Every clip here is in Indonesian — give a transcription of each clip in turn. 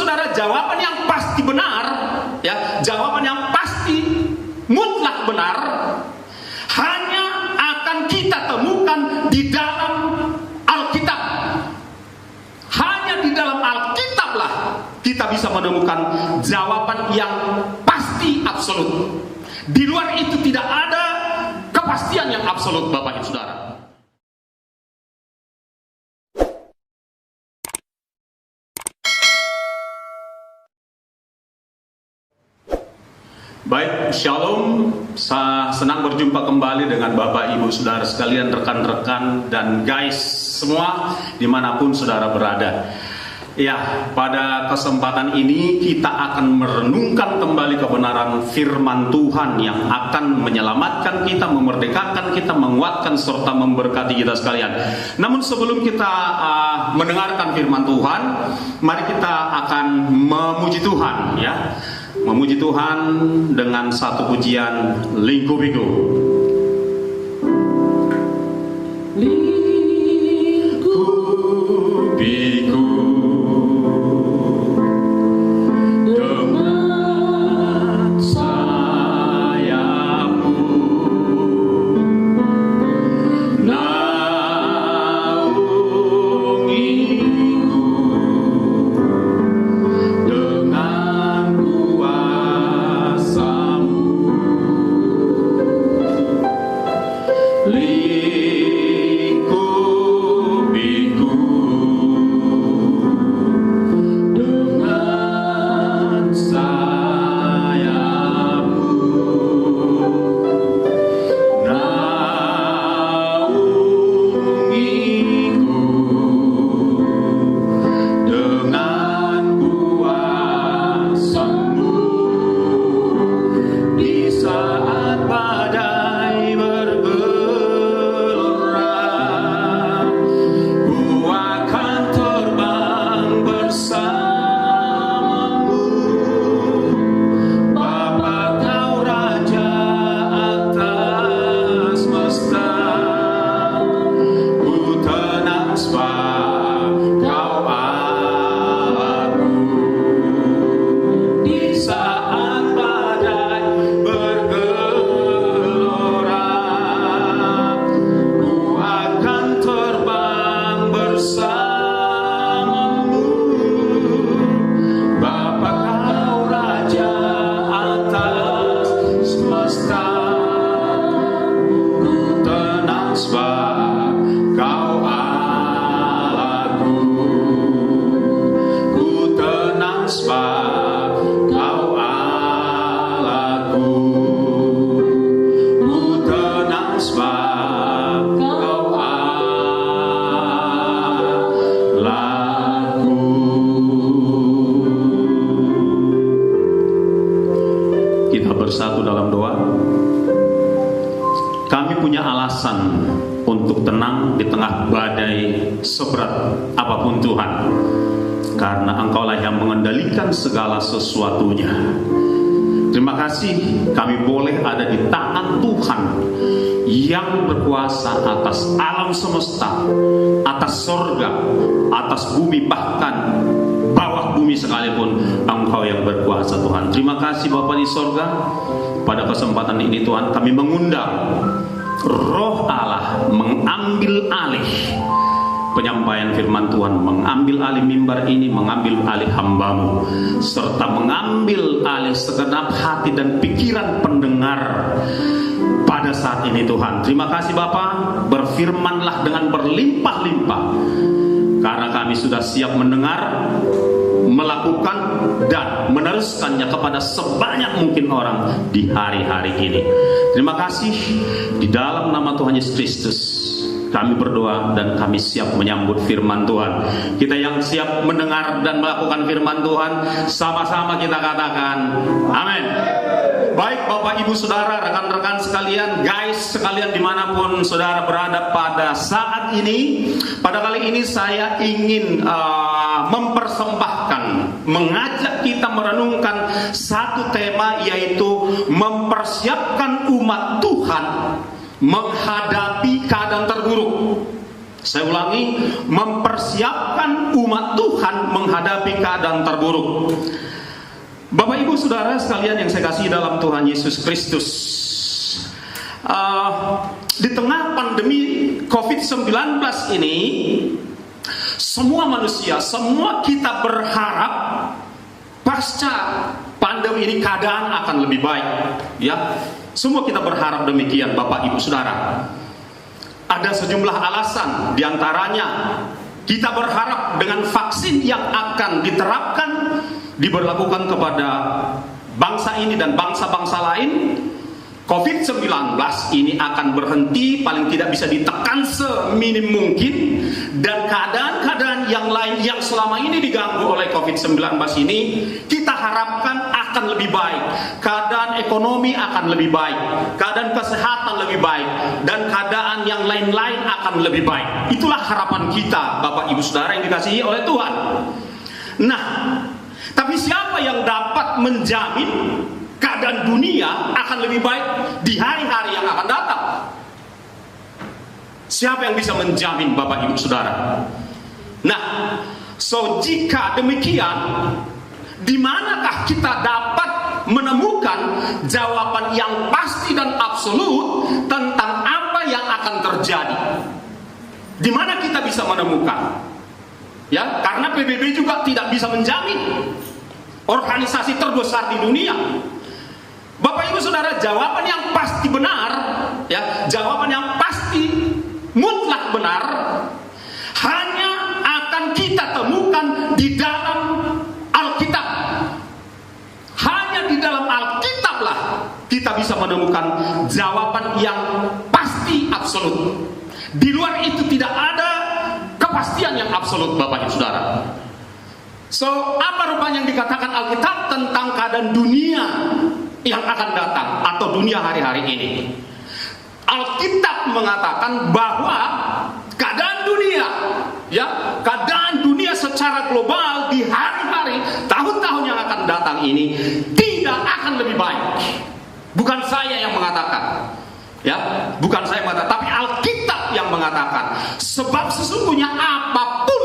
saudara, jawaban yang pasti benar, ya, jawaban yang pasti mutlak benar hanya akan kita temukan di dalam Alkitab. Hanya di dalam Alkitablah kita bisa menemukan jawaban yang pasti absolut. Di luar itu tidak ada kepastian yang absolut, Bapak Ibu Saudara. Baik, Shalom. Saya senang berjumpa kembali dengan Bapak Ibu Saudara sekalian, rekan-rekan dan guys semua dimanapun saudara berada. Ya, pada kesempatan ini kita akan merenungkan kembali kebenaran firman Tuhan yang akan menyelamatkan kita, memerdekakan kita, menguatkan serta memberkati kita sekalian. Namun sebelum kita mendengarkan firman Tuhan, mari kita akan memuji Tuhan, ya. Memuji Tuhan dengan satu pujian Lingkupiku. Lingkupiku dengan sayapmu, naungiku dengan bersatu dalam doa. Kami punya alasan untuk tenang di tengah badai seberat apapun Tuhan, karena Engkaulah yang mengendalikan segala sesuatunya. Terima kasih kami boleh ada di tangan Tuhan yang berkuasa atas alam semesta, atas sorga, atas bumi, bahkan bawah bumi sekalipun Engkau yang berkuasa Tuhan. Terima kasih Bapa di sorga. Pada kesempatan ini Tuhan, kami mengundang Roh Allah mengambil alih penyampaian firman Tuhan, mengambil alih mimbar ini, mengambil alih hamba-Mu, serta mengambil alih segenap hati dan pikiran pendengar pada saat ini Tuhan. Terima kasih Bapa, berfirmanlah dengan berlimpah-limpah, karena kami sudah siap mendengar, melakukan dan meneruskannya kepada sebanyak mungkin orang di hari-hari ini. Terima kasih, di dalam nama Tuhan Yesus Kristus kami berdoa dan kami siap menyambut firman Tuhan. Kita yang siap mendengar dan melakukan firman Tuhan, sama-sama kita katakan amin. Baik Bapak Ibu Saudara, rekan-rekan sekalian, guys sekalian dimanapun saudara berada pada saat ini, pada kali ini saya ingin mempersembahkan, mengajak kita merenungkan satu tema, yaitu mempersiapkan umat Tuhan menghadapi keadaan terburuk. Saya ulangi, mempersiapkan umat Tuhan menghadapi keadaan terburuk. Bapak Ibu Saudara sekalian yang saya kasih dalam Tuhan Yesus Kristus, di tengah pandemi COVID-19 ini, semua manusia, semua kita berharap pasca pandemi ini keadaan akan lebih baik. Ya, semua kita berharap demikian, Bapak Ibu Saudara. Ada sejumlah alasan, diantaranya kita berharap dengan vaksin yang akan diterapkan, diberlakukan kepada bangsa ini dan bangsa-bangsa lain, COVID-19 ini akan berhenti, paling tidak bisa ditekan seminim mungkin, dan keadaan-keadaan yang lain yang selama ini diganggu oleh COVID-19 ini kita harapkan akan lebih baik. Keadaan ekonomi akan lebih baik, keadaan kesehatan lebih baik, dan keadaan yang lain-lain akan lebih baik. Itulah harapan kita, Bapak Ibu Saudara yang dikasihi oleh Tuhan. Nah, tapi siapa yang dapat menjamin keadaan dunia akan lebih baik di hari-hari yang akan datang? Siapa yang bisa menjamin, Bapak Ibu Saudara? Nah, jika demikian, di manakah kita dapat menemukan jawaban yang pasti dan absolut tentang apa yang akan terjadi? Di mana kita bisa menemukan? Ya, karena PBB juga tidak bisa menjamin, organisasi terbesar di dunia. Bapak Ibu Saudara, jawaban yang pasti benar, ya, jawaban yang pasti mutlak benar hanya akan kita temukan di dalam Alkitab. Hanya di dalam Alkitab lah kita bisa menemukan jawaban yang pasti absolut. Di luar itu tidak ada kepastian yang absolut, Bapak Ibu Saudara. Apa rupanya yang dikatakan Alkitab tentang keadaan dunia yang akan datang atau dunia hari-hari ini? Alkitab mengatakan bahwa keadaan dunia, ya, keadaan dunia secara global di hari-hari, tahun-tahun yang akan datang ini tidak akan lebih baik. Bukan saya yang mengatakan, ya, bukan saya yang mengatakan, tapi Alkitab yang mengatakan. Sebab sesungguhnya apapun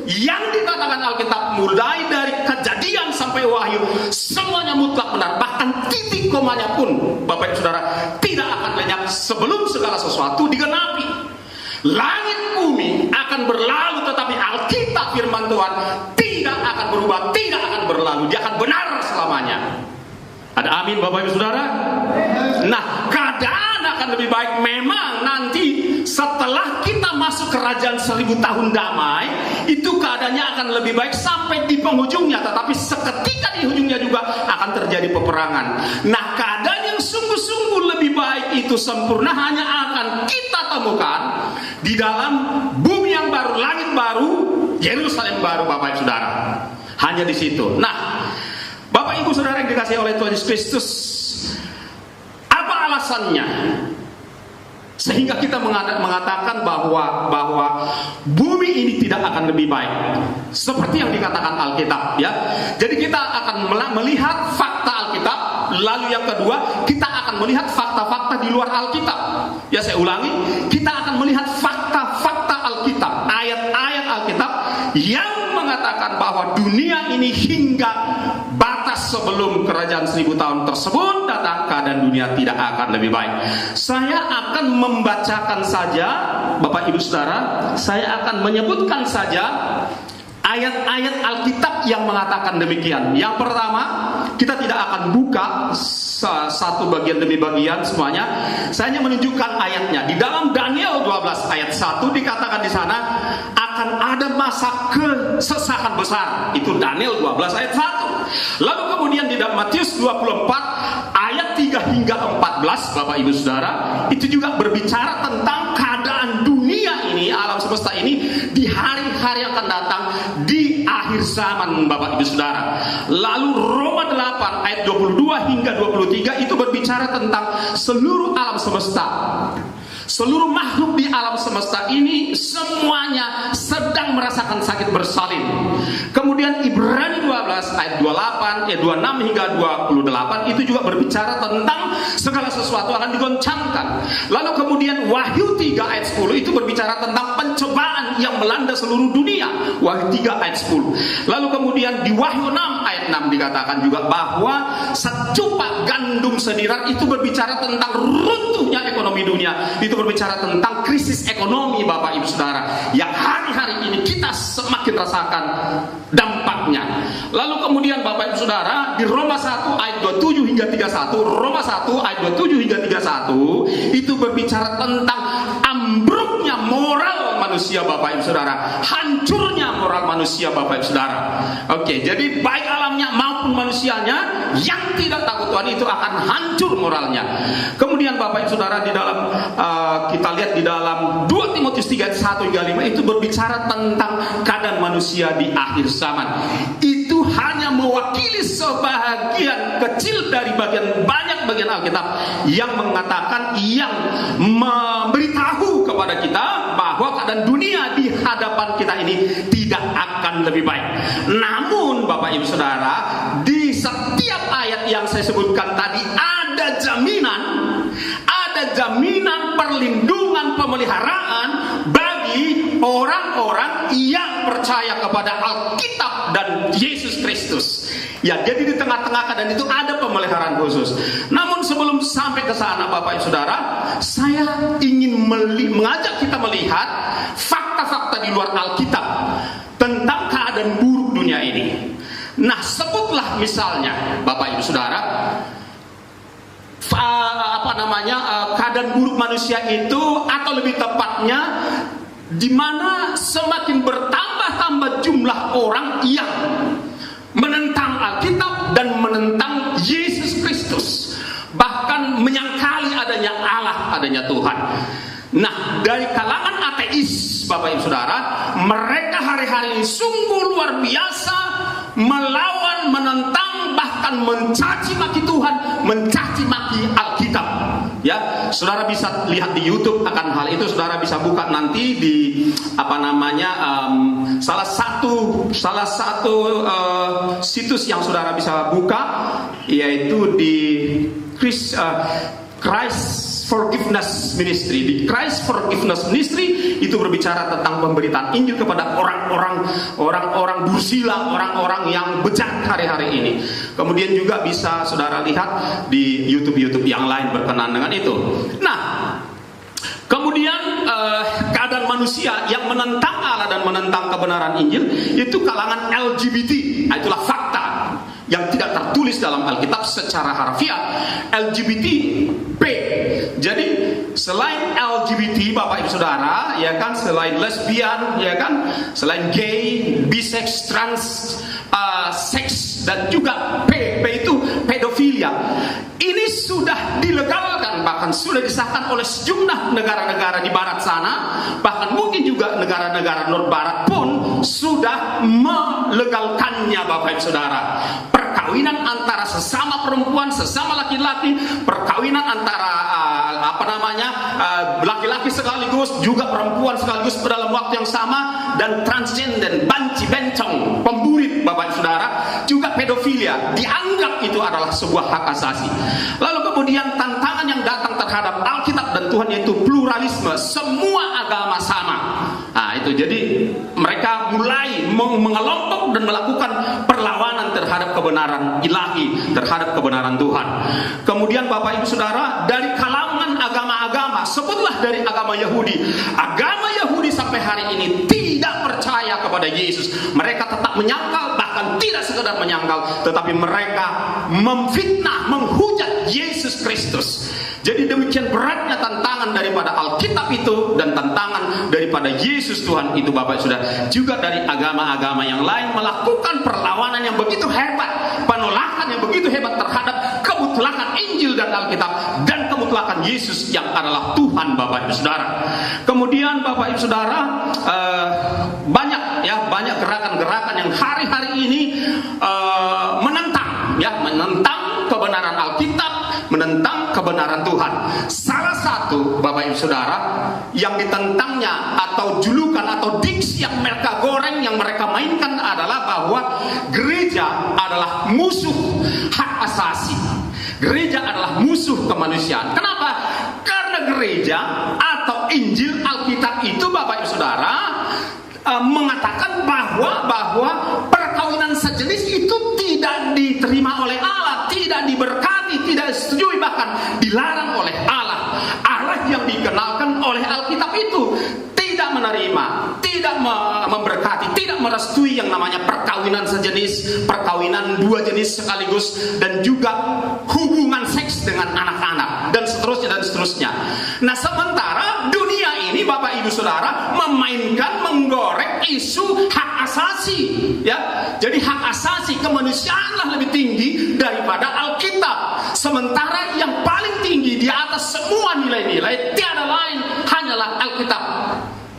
yang dikatakan Alkitab, mulai dari Kejadian sampai Wahyu, semuanya mutlak benar. Bahkan titik komanya pun, Bapak Ibu Saudara, tidak akan lenyap sebelum segala sesuatu digenapi. Langit bumi akan berlalu, tetapi Alkitab firman Tuhan tidak akan berubah, tidak akan berlalu. Dia akan benar selamanya. Ada amin, Bapak Ibu Saudara? Nah, keadaan akan lebih baik memang nanti setelah kita masuk kerajaan 1000 tahun damai. Itu keadaannya akan lebih baik sampai di penghujungnya. Tetapi seketika di ujungnya juga akan terjadi peperangan. Nah, keadaan yang sungguh-sungguh lebih baik itu sempurna hanya akan kita temukan di dalam bumi yang baru, langit baru, Yerusalem baru, Bapak Ibu Saudara. Hanya di situ. Nah, Bapak Ibu Saudara yang dikasihi oleh Tuhan Yesus Kristus, apa alasannya sehingga kita mengatakan bahwa bumi ini tidak akan lebih baik seperti yang dikatakan Alkitab, ya? Jadi kita akan melihat fakta Alkitab, lalu yang kedua kita akan melihat fakta-fakta di luar Alkitab. Ya, saya ulangi, kita akan melihat fakta-fakta Alkitab, ayat-ayat Alkitab yang mengatakan bahwa dunia ini hingga batas sebelum kerajaan 1000 tahun tersebut datang, keadaan dunia tidak akan lebih baik. Saya akan membacakan saja, Bapak Ibu Saudara, saya akan menyebutkan saja ayat-ayat Alkitab yang mengatakan demikian. Yang pertama, kita tidak akan buka satu bagian demi bagian semuanya. Saya hanya menunjukkan ayatnya. Di dalam Daniel 12 ayat 1 dikatakan di sana akan ada masa kesesakan besar. Itu Daniel 12 ayat 1. Lalu kemudian di dalam Matius 24 ayat 3 hingga 14, Bapak Ibu Saudara, itu juga berbicara tentang keadaan dunia ini, alam semesta ini di hari-hari yang akan datang di akhir zaman, Bapak Ibu Saudara. Lalu Roma 8 ayat 22 hingga 23 itu berbicara tentang seluruh alam semesta. Seluruh makhluk di alam semesta ini semuanya sedang merasakan sakit bersalin. Kemudian Ibrani 12 ayat 28, 26 hingga 28 itu juga berbicara tentang segala sesuatu akan digoncangkan. Lalu kemudian Wahyu 3 ayat 10 itu berbicara tentang pencobaan yang melanda seluruh dunia. Wahyu 3 ayat 10. Lalu kemudian di Wahyu 6 ayat 6 dikatakan juga bahwa secupak gandum sediran itu berbicara tentang runtuhnya ekonomi dunia. Itu berbicara tentang krisis ekonomi Bapak Ibu Saudara yang hari-hari ini kita semakin rasakan dampaknya. Lalu kemudian Bapak Ibu Saudara di Roma 1 ayat 27 hingga 31, Roma 1 ayat 27 hingga 31 itu berbicara tentang ambruknya moral manusia Bapak Ibu Saudara, hancurnya moral manusia Bapak Ibu Saudara. Oke, jadi baik alamnya maupun manusianya yang tidak takut Tuhan itu akan hancur moralnya. Kemudian Bapak Ibu Saudara di dalam kita lihat di dalam 2 Timotius 3 ayat 1 hingga 5 itu berbicara tentang keadaan manusia di akhir zaman. Itu hanya mewakili sebahagian kecil dari banyak bagian Alkitab yang mengatakan, yang memberitahu kepada kita bahwa keadaan dunia di hadapan kita ini tidak akan lebih baik. Namun Bapak Ibu Saudara, di setiap ayat yang saya sebutkan tadi ada jaminan perlindungan, pemeliharaan bagi orang-orang yang percaya kepada Alkitab dan Yesus Kristus. Ya, jadi di tengah-tengah keadaan itu ada pemeliharaan khusus. Namun sebelum sampai ke sana Bapak Ibu Saudara, saya ingin mengajak kita melihat fakta-fakta di luar Alkitab tentang keadaan buruk dunia ini. Nah, sebutlah misalnya Bapak Ibu Saudara, keadaan buruk manusia itu, atau lebih tepatnya di mana semakin bertambah jumlah orang yang menentang Alkitab dan menentang Yesus Kristus, bahkan menyangkali adanya Allah, adanya Tuhan. Nah, dari kalangan ateis Bapak Ibu Saudara, mereka hari-hari ini sungguh luar biasa melawan, menentang, bahkan mencaci maki Tuhan, mencaci maki Alkitab. Ya, saudara bisa lihat di YouTube akan hal itu. Saudara bisa buka nanti di salah satu situs yang saudara bisa buka, yaitu di Christ Forgiveness Ministry. Di Christ Forgiveness Ministry itu berbicara tentang pemberitaan Injil kepada orang-orang dursila, orang-orang yang bejat hari-hari ini. Kemudian juga bisa saudara lihat di YouTube yang lain berkenaan dengan itu. Nah, kemudian keadaan manusia yang menentang Allah dan menentang kebenaran Injil itu kalangan LGBT. Itulah fakta yang tidak tertulis dalam Alkitab secara harfiah. LGBT. Jadi selain LGBT Bapak Ibu Saudara, ya kan, selain lesbian, ya kan, selain gay, bisex, trans, seks, dan juga P itu pedofilia. Ini sudah dilegalkan, bahkan sudah disahkan oleh sejumlah negara-negara di barat sana, bahkan mungkin juga negara-negara Nur Barat pun sudah melegalkannya Bapak Ibu Saudara. Perkawinan antara sesama perempuan, sesama laki-laki, perkawinan antara laki-laki sekaligus juga perempuan sekaligus dalam waktu yang sama, dan transgender, banci, bencong, pemburit Bapak Saudara, juga pedofilia dianggap itu adalah sebuah hak asasi. Lalu kemudian tantangan yang datang terhadap Alkitab dan Tuhan yaitu pluralisme, semua agama sama. Nah, itu jadi mereka mulai mengelompok dan melakukan perlawanan terhadap kebenaran ilahi, terhadap kebenaran Tuhan. Kemudian Bapak Ibu Saudara, dari kalangan agama-agama, sebutlah dari agama Yahudi. Agama Yahudi sampai hari ini tidak percaya kepada Yesus. Mereka tetap menyangkal, bahkan tidak sekedar menyangkal, tetapi mereka memfitnah, menghujat Yesus Kristus. Jadi demikian beratnya tantangan daripada Alkitab itu dan tantangan daripada Yesus Tuhan itu Bapak Saudara. Juga dari agama-agama yang lain melakukan perlawanan yang begitu hebat, penolakan yang begitu hebat terhadap kemutlakan Injil dan Alkitab dan kemutlakan Yesus yang adalah Tuhan Bapak Ibu Saudara. Kemudian Bapak Ibu Saudara, banyak gerakan-gerakan yang hari-hari ini menentang kebenaran Alkitab, menentang kebenaran Tuhan. Salah satu Bapak Ibu Saudara, yang ditentangnya atau julukan atau diksi yang mereka goreng, yang mereka mainkan adalah bahwa gereja adalah musuh hak asasi. Gereja adalah musuh kemanusiaan. Kenapa? Karena gereja atau Injil Alkitab itu, Bapak Ibu Saudara, mengatakan bahwa perkawinan sejenis itu tidak diterima oleh Allah, tidak diberkati, tidak disetujui, bahkan dilarang oleh Allah. Allah yang dikenalkan oleh Alkitab itu tidak menerima, tidak memberkati, tidak merestui yang namanya perkawinan sejenis, perkawinan dua jenis sekaligus, dan juga hubungan seks dengan anak-anak, dan seterusnya dan seterusnya. Nah, sementara dunia ini, Bapak Ibu Saudara, memainkan, menggoreng isu hak asasi, ya. Jadi hak asasi kemanusiaanlah lebih tinggi daripada Alkitab. Sementara yang paling tinggi di atas semua nilai-nilai tiada lain hanyalah Alkitab.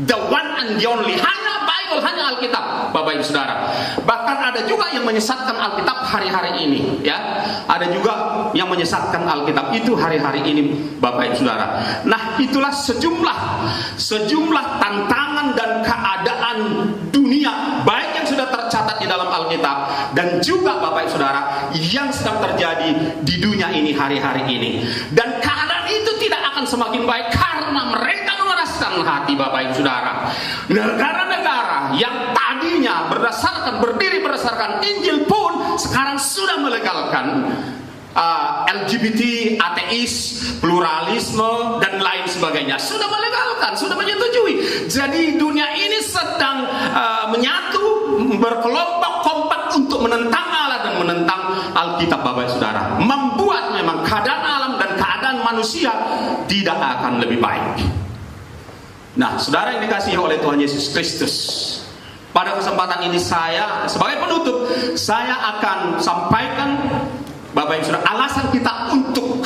The one and the only, hanya Bible, hanya Alkitab, Bapak Ibu Saudara. Bahkan ada juga yang menyesatkan Alkitab hari-hari ini, ya. Ada juga yang menyesatkan Alkitab itu hari-hari ini, Bapak Ibu Saudara. Nah, itulah sejumlah tantangan dan keadaan dunia, baik yang sudah tercatat di dalam Alkitab dan juga, Bapak Ibu Saudara, yang sedang terjadi di dunia ini hari-hari ini. Dan keadaan itu tidak akan semakin baik karena mereka mengeraskan hati, Bapak Ibu Saudara. Negara-negara yang tadinya berdiri berdasarkan Injil pun sekarang sudah melegalkan LGBT, ateis, pluralisme, dan lain sebagainya. Sudah melegalkan, sudah menyetujui. Jadi dunia ini sedang menyatu, berkelompok kompak untuk menentang Allah dan menentang Alkitab, Bapak Saudara. Membuat memang keadaan alam dan keadaan manusia tidak akan lebih baik. Nah, saudara yang dikasihi oleh Tuhan Yesus Kristus, pada kesempatan ini saya sebagai penutup, saya akan sampaikan, Bapak Ibu Saudara, alasan kita untuk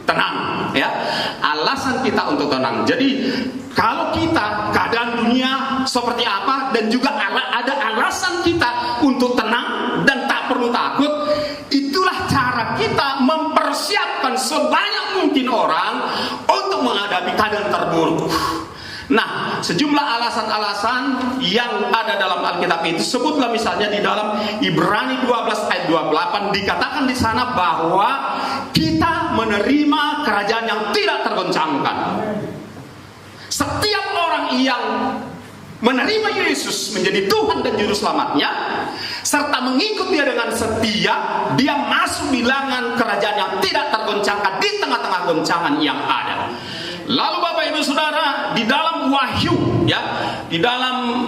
tenang, ya. Alasan kita untuk tenang. Jadi kalau kita keadaan dunia seperti apa dan juga ada alasan kita untuk tenang dan tak perlu takut, itulah cara kita mempersiapkan sebanyak mungkin orang untuk menghadapi keadaan terburuk. Nah, sejumlah alasan-alasan yang ada dalam Alkitab itu, sebutlah misalnya di dalam Ibrani 12 ayat 28, dikatakan di sana bahwa kita menerima kerajaan yang tidak tergoncangkan. Setiap orang yang menerima Yesus menjadi Tuhan dan Juru Selamatnya, serta mengikut Dia dengan setia, dia masuk bilangan kerajaan yang tidak tergoncangkan di tengah-tengah goncangan yang ada. Lalu Bapak Ibu Saudara, di dalam Wahyu, ya, di dalam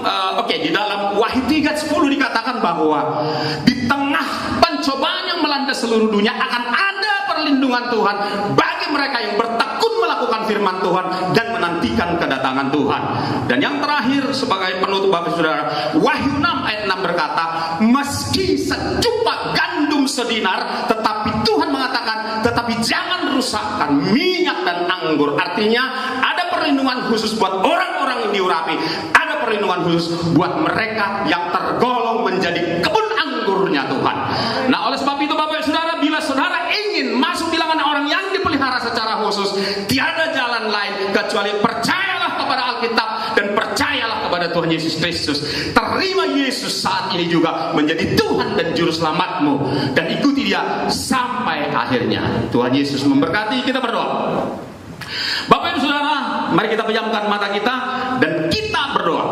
Wahyu 3:10 dikatakan bahwa di tengah pencobaan yang melanda seluruh dunia akan ada perlindungan Tuhan bagi mereka yang bertekun melakukan firman Tuhan dan menantikan kedatangan Tuhan. Dan yang terakhir sebagai penutup, Bapak Saudara, Wahyu 6 ayat 6 berkata, meski secupak gandum sedinar, tetapi Tuhan mengatakan, tetapi jangan rusakkan minyak dan anggur. Artinya ada perlindungan khusus buat orang-orang yang diurapi, ada perlindungan khusus buat mereka yang tergolong menjadi kebun anggurnya Tuhan. Nah, oleh sebab itu Bapak Saudara, bila saudara ingin masuk bilangan orang yang dipelihara secara khusus, tiada jalan lain kecuali percayalah kepada Alkitab dan percayalah kepada Tuhan Yesus Kristus. Terima Yesus saat ini juga menjadi Tuhan dan Juru Selamatmu, dan ikuti Dia sampai akhirnya. Tuhan Yesus memberkati. Kita berdoa. Bapak Ibu Saudara, mari kita pejamkan mata kita dan kita berdoa.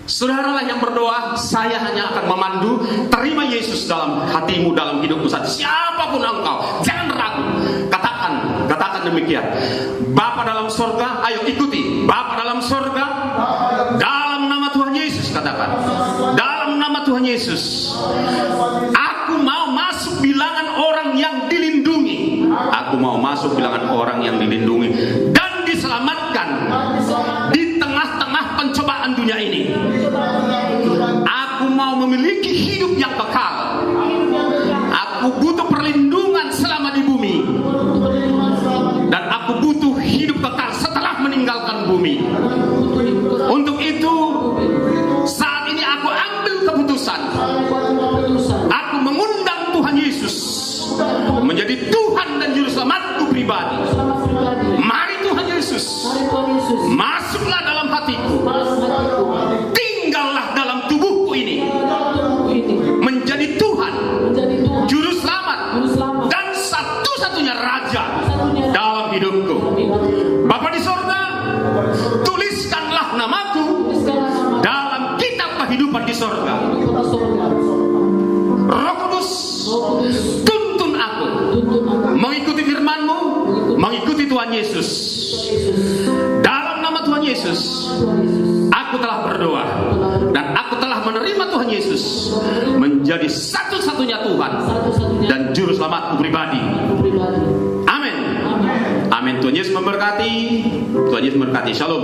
Saudaralah yang berdoa, saya hanya akan memandu. Terima Yesus dalam hatimu, dalam hidupmu saat siapapun engkau, jangan ragu. Katakan demikian. Bapa dalam sorga, ayo ikuti. Bapa dalam sorga, dalam nama Tuhan Yesus, katakan. Dalam nama Tuhan Yesus, aku mau masuk bilangan orang yang dilindungi. Aku mau masuk bilangan orang yang dilindungi dan diselamatkan di tengah-tengah pencobaan dunia ini. Aku mau memiliki hidup yang kekal. Aku butuh perlindungan selama di bumi, dan aku butuh hidup kekal setelah meninggalkan bumi. Untuk itu, saat ini aku ambil keputusan. Aku mengundang Tuhan Yesus menjadi Tuhan dan Juru Selamatku pribadi. Mari Tuhan Yesus, Yesus, dalam nama Tuhan Yesus, aku telah berdoa dan aku telah menerima Tuhan Yesus menjadi satu-satunya Tuhan dan juru selamatku pribadi. Amin. Amin. Tuhan Yesus memberkati. Tuhan Yesus memberkati. Shalom.